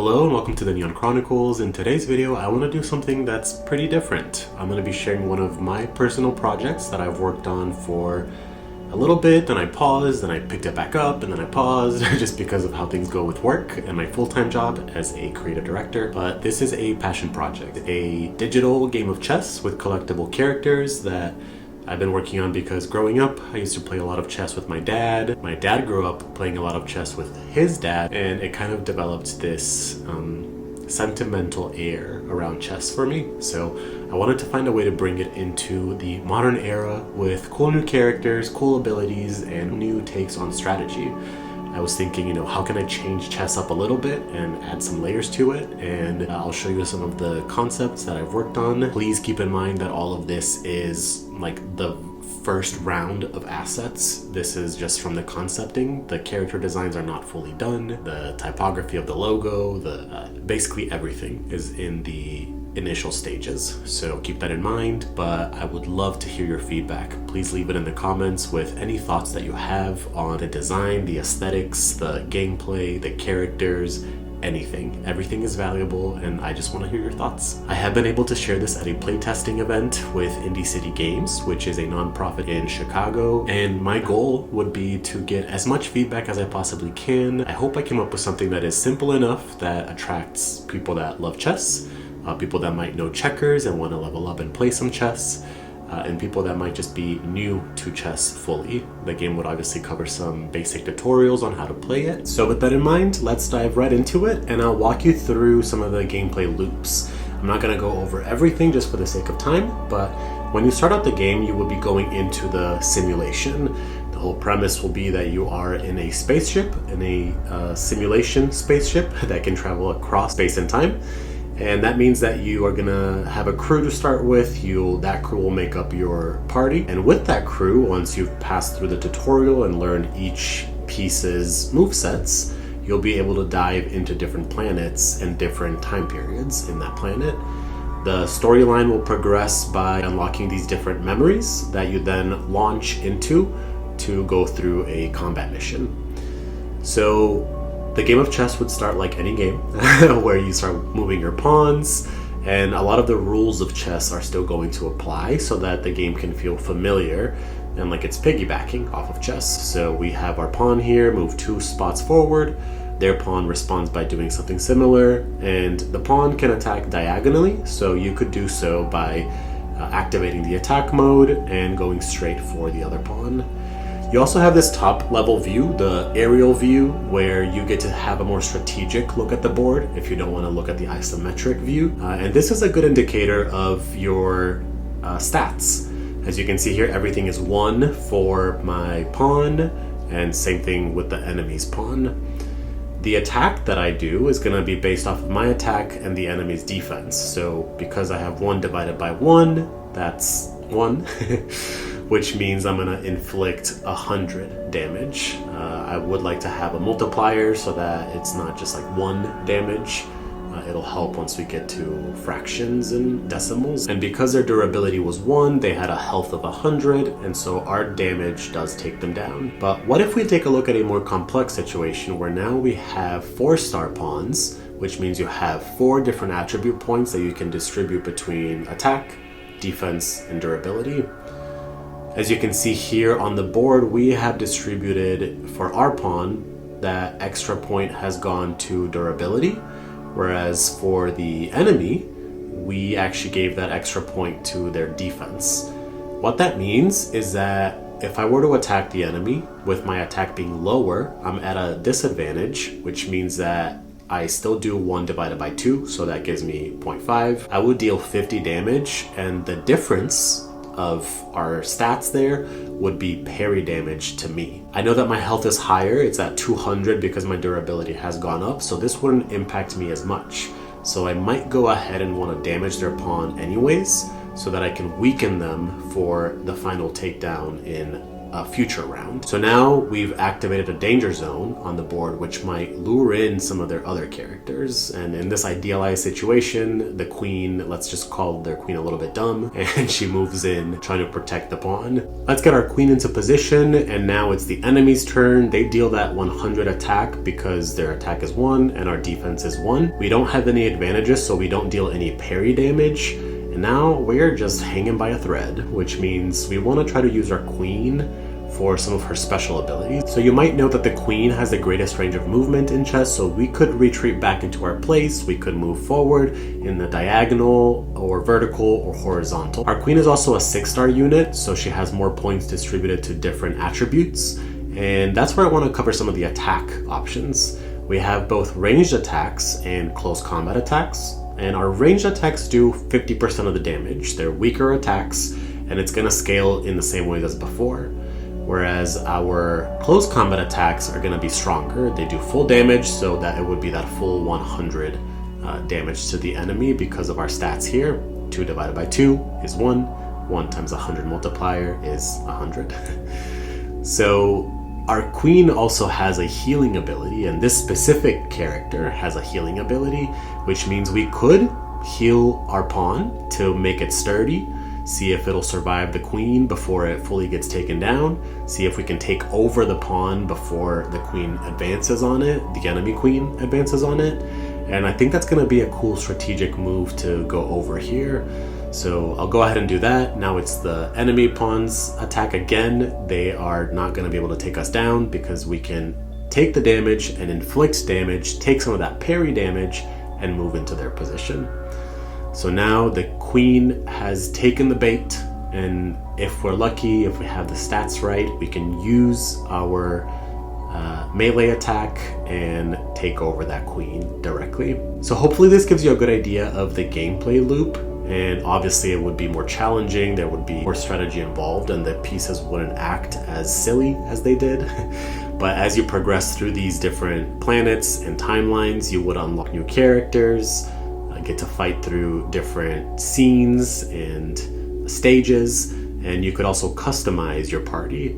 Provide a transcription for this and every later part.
Hello and welcome to the Neon Chronicles. In today's video, I want to do something that's pretty different. I'm going to be sharing one of my personal projects that I've worked on for a little bit, then I paused, then I picked it back up, and then I paused just because of how things go with work and my full-time job as a creative director. But this is a passion project, a digital game of chess with collectible characters that I've been working on because growing up, I used to play a lot of chess with my dad. My dad grew up playing a lot of chess with his dad, and it kind of developed this sentimental air around chess for me. So I wanted to find a way to bring it into the modern era with cool new characters, cool abilities, and new takes on strategy. I was thinking, how can I change chess up a little bit and add some layers to it? And I'll show you some of the concepts that I've worked on. Please keep in mind that all of this is like the first round of assets. This is just from the concepting. The character designs are not fully done. The typography of the logo, basically everything is in the initial stages. So keep that in mind, but I would love to hear your feedback. Please leave it in the comments with any thoughts that you have on the design, the aesthetics, the gameplay, the characters, anything. Everything is valuable and I just want to hear your thoughts. I have been able to share this at a playtesting event with Indie City Games, which is a nonprofit in Chicago, and my goal would be to get as much feedback as I possibly can. I hope I came up with something that is simple enough that attracts people that love chess, people that might know checkers and want to level up and play some chess, and people that might just be new to chess fully. The game would obviously cover some basic tutorials on how to play it. So with that in mind, let's dive right into it, and I'll walk you through some of the gameplay loops. I'm not going to go over everything just for the sake of time, but when you start out the game, you will be going into the simulation. The whole premise will be that you are in a spaceship, in a simulation spaceship that can travel across space and time. And that means that you are gonna have a crew to start with. That crew will make up your party. And with that crew, once you've passed through the tutorial and learned each piece's movesets, you'll be able to dive into different planets and different time periods in that planet. The storyline will progress by unlocking these different memories that you then launch into to go through a combat mission. So the game of chess would start like any game where you start moving your pawns, and a lot of the rules of chess are still going to apply so that the game can feel familiar and like it's piggybacking off of chess. So we have our pawn here, move 2 spots forward, their pawn responds by doing something similar, and the pawn can attack diagonally, so you could do so by activating the attack mode and going straight for the other pawn. You also have this top level view, the aerial view, where you get to have a more strategic look at the board if you don't want to look at the isometric view. And this is a good indicator of your stats. As you can see here, everything is 1 for my pawn, and same thing with the enemy's pawn. The attack that I do is going to be based off of my attack and the enemy's defense. So because I have 1 divided by 1, that's 1. Which means I'm gonna inflict 100 damage. I would like to have a multiplier so that it's not just like 1 damage. It'll help once we get to fractions and decimals. And because their durability was 1, they had a health of 100, and so our damage does take them down. But what if we take a look at a more complex situation where now we have 4-star pawns, which means you have 4 different attribute points that you can distribute between attack, defense, and durability. As you can see here on the board, we have distributed for our pawn, that extra point has gone to durability, whereas for the enemy, we actually gave that extra point to their defense. What that means is that if I were to attack the enemy, with my attack being lower, I'm at a disadvantage, which means that I still do 1 divided by 2, so that gives me 0.5. I would deal 50 damage, and the difference of our stats there would be parry damage to me. I know that my health is higher, it's at 200 because my durability has gone up, so this wouldn't impact me as much. So I might go ahead and want to damage their pawn anyways, so that I can weaken them for the final takedown in a future round. So now we've activated a danger zone on the board, which might lure in some of their other characters. And in this idealized situation, the queen, let's just call their queen a little bit dumb, and she moves in trying to protect the pawn. Let's get our queen into position, and now it's the enemy's turn. They deal that 100 attack because their attack is 1 and our defense is 1. We don't have any advantages, so we don't deal any parry damage. And now we're just hanging by a thread, which means we want to try to use our queen for some of her special abilities. So you might know that the queen has the greatest range of movement in chess, so we could retreat back into our place, we could move forward in the diagonal or vertical or horizontal. Our queen is also a 6-star unit, so she has more points distributed to different attributes, and that's where I want to cover some of the attack options. We have both ranged attacks and close combat attacks. And our ranged attacks do 50% of the damage. They're weaker attacks, and it's gonna scale in the same way as before. Whereas our close combat attacks are gonna be stronger. They do full damage, so that it would be that full 100 damage to the enemy because of our stats here. 2 divided by 2 is 1. 1 times 100 multiplier is 100. So our queen also has a healing ability, and this specific character has a healing ability, which means we could heal our pawn to make it sturdy, see if it'll survive the queen before it fully gets taken down, see if we can take over the pawn before the queen advances on it, the enemy queen advances on it. And I think that's going to be a cool strategic move to go over here. So I'll go ahead and do that. Now it's the enemy pawn's attack again. They are not going to be able to take us down because we can take the damage and inflict damage, take some of that parry damage, and move into their position. So now the queen has taken the bait, and if we're lucky, if we have the stats right, we can use our melee attack and take over that queen directly. So hopefully this gives you a good idea of the gameplay loop. And obviously it would be more challenging, there would be more strategy involved, and the pieces wouldn't act as silly as they did. But as you progress through these different planets and timelines, you would unlock new characters, get to fight through different scenes and stages, and you could also customize your party.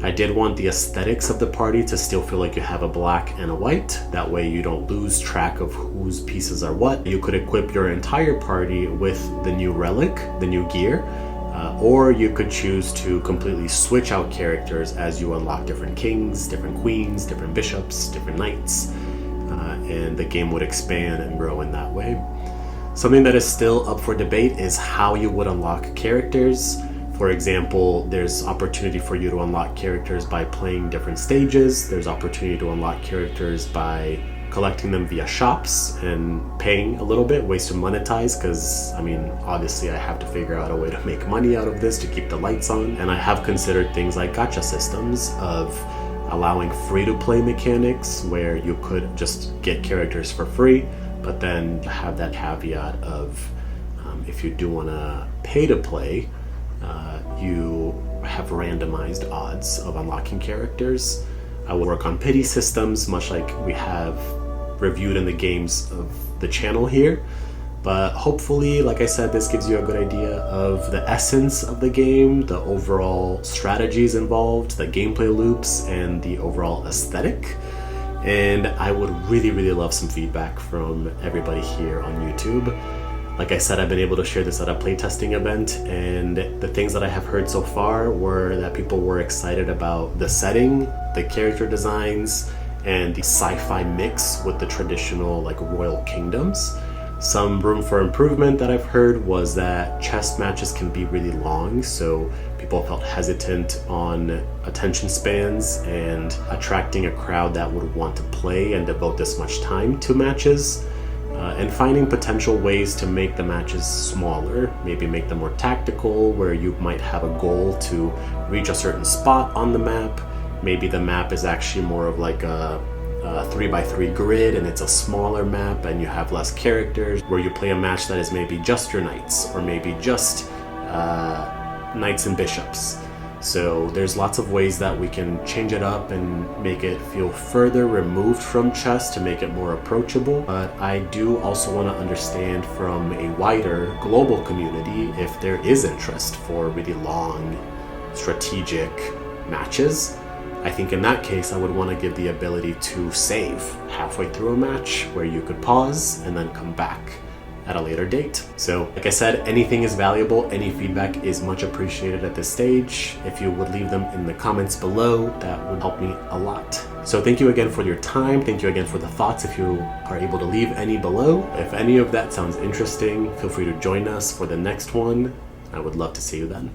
I did want the aesthetics of the party to still feel like you have a black and a white. That way you don't lose track of whose pieces are what. You could equip your entire party with the new relic, the new gear, or you could choose to completely switch out characters as you unlock different kings, different queens, different bishops, different knights, and the game would expand and grow in that way. Something that is still up for debate is how you would unlock characters. For example, there's opportunity for you to unlock characters by playing different stages. There's opportunity to unlock characters by collecting them via shops and paying a little bit, ways to monetize, because I mean, obviously I have to figure out a way to make money out of this to keep the lights on. And I have considered things like gacha systems of allowing free-to-play mechanics where you could just get characters for free, but then have that caveat of if you do want to pay to play, you have randomized odds of unlocking characters. I will work on pity systems, much like we have reviewed in the games of the channel here. But hopefully, like I said, this gives you a good idea of the essence of the game, the overall strategies involved, the gameplay loops, and the overall aesthetic. And I would really, really love some feedback from everybody here on YouTube. Like I said, I've been able to share this at a playtesting event, and the things that I have heard so far were that people were excited about the setting, the character designs, and the sci-fi mix with the traditional like royal kingdoms. Some room for improvement that I've heard was that chess matches can be really long, so people felt hesitant on attention spans and attracting a crowd that would want to play and devote this much time to matches. And finding potential ways to make the matches smaller, maybe make them more tactical, where you might have a goal to reach a certain spot on the map. Maybe the map is actually more of like a 3x3 grid and it's a smaller map and you have less characters, where you play a match that is maybe just your knights or maybe just knights and bishops. So there's lots of ways that we can change it up and make it feel further removed from chess to make it more approachable. But I do also want to understand from a wider global community if there is interest for really long, strategic, matches, I think in that case I would want to give the ability to save halfway through a match where you could pause and then come back at a later date. So like I said, anything is valuable. Any feedback is much appreciated at this stage. If you would leave them in the comments below, that would help me a lot. So thank you again for your time. Thank you again for the thoughts. If you are able to leave any below, if any of that sounds interesting, feel free to join us for the next one. I would love to see you then.